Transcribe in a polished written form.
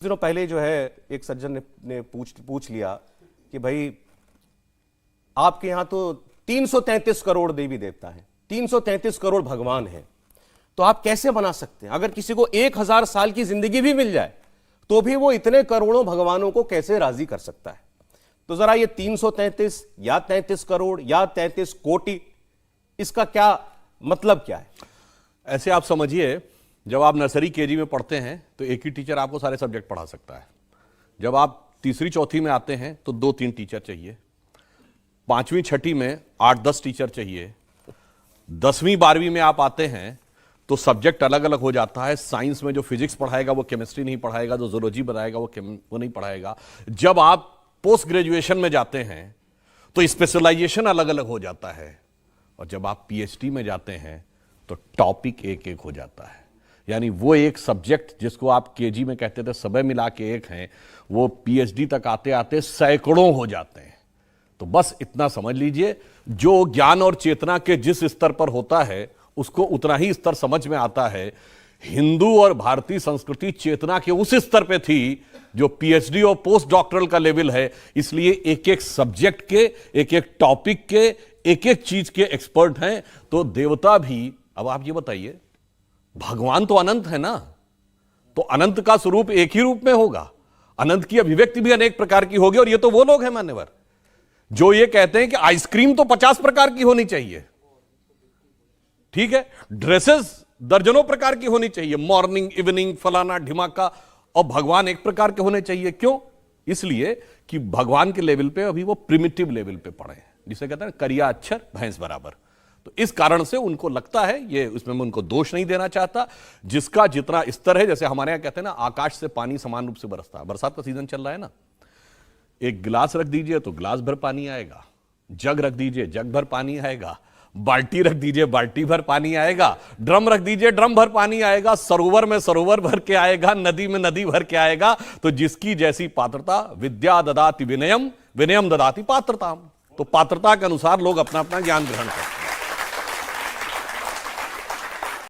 दिनों पहले जो है एक सज्जन ने पूछ लिया कि भाई आपके यहां तो 333 करोड़ देवी देवता है, 333 करोड़ भगवान है, तो आप कैसे बना सकते हैं? अगर किसी को 1000 साल की जिंदगी भी मिल जाए तो भी वो इतने करोड़ों भगवानों को कैसे राजी कर सकता है? तो जरा ये 333 या 33 करोड़ या 33 कोटि, इसका क्या मतलब क्या है? ऐसे आप समझिए, जब आप नर्सरी केजी में पढ़ते हैं तो एक ही टीचर आपको सारे सब्जेक्ट पढ़ा सकता है। जब आप तीसरी चौथी में आते हैं तो 2-3 टीचर चाहिए। 5वीं छठी में 8-10 टीचर चाहिए। 10वीं 12वीं में आप आते हैं तो सब्जेक्ट अलग अलग हो जाता है। साइंस में जो फिजिक्स पढ़ाएगा वो केमिस्ट्री नहीं पढ़ाएगा, जो जूलॉजी बनाएगा वो नहीं पढ़ाएगा। जब आप पोस्ट ग्रेजुएशन में जाते हैं तो स्पेशलाइजेशन अलग अलग हो जाता है, और जब आप पीएचडी में जाते हैं तो टॉपिक एक एक हो जाता है। यानी वो एक सब्जेक्ट जिसको आप केजी में कहते थे सबे मिला के एक हैं, वो पीएचडी तक आते आते सैकड़ों हो जाते हैं। तो बस इतना समझ लीजिए, जो ज्ञान और चेतना के जिस स्तर पर होता है उसको उतना ही स्तर समझ में आता है। हिंदू और भारतीय संस्कृति चेतना के उस स्तर पे थी जो पीएचडी और पोस्ट डॉक्टरल का लेवल है। इसलिए एक एक सब्जेक्ट के, एक एक टॉपिक के, एक एक चीज के एक्सपर्ट हैं। तो देवता भी, अब आप ये बताइए, भगवान तो अनंत है ना, तो अनंत का स्वरूप एक ही रूप में होगा, अनंत की अभिव्यक्ति भी अनेक प्रकार की होगी। और ये तो वो लोग हैं मान्यवर जो ये कहते हैं कि आइसक्रीम तो 50 प्रकार की होनी चाहिए, ठीक है, ड्रेसेस दर्जनों प्रकार की होनी चाहिए, मॉर्निंग इवनिंग फलाना ढिमाका, और भगवान एक प्रकार के होने चाहिए। क्यों? इसलिए कि भगवान के लेवल पे अभी वो प्रिमिटिव लेवल पे पड़े हैं, जिसे कहते हैं करिया अक्षर भैंस बराबर। तो इस कारण से उनको लगता है, ये उसमें मैं उनको दोष नहीं देना चाहता, जिसका जितना स्तर है, जैसे हमारे यहां कहते हैं ना, आकाश से पानी समान रूप से बरसता है। बरसात का सीजन चल रहा है ना, एक गिलास रख दीजिए तो गिलास भर पानी आएगा, जग रख दीजिए जग भर पानी आएगा, बाल्टी रख दीजिए बाल्टी भर पानी आएगा, ड्रम रख दीजिए ड्रम भर पानी आएगा, सरोवर में सरोवर भर के आएगा, नदी में नदी भर के आएगा। तो जिसकी जैसी पात्रता, विद्या ददाति विनयम, विनयम ददाति पात्रताम। तो पात्रता के अनुसार लोग अपना अपना ज्ञान ग्रहण करते हैं।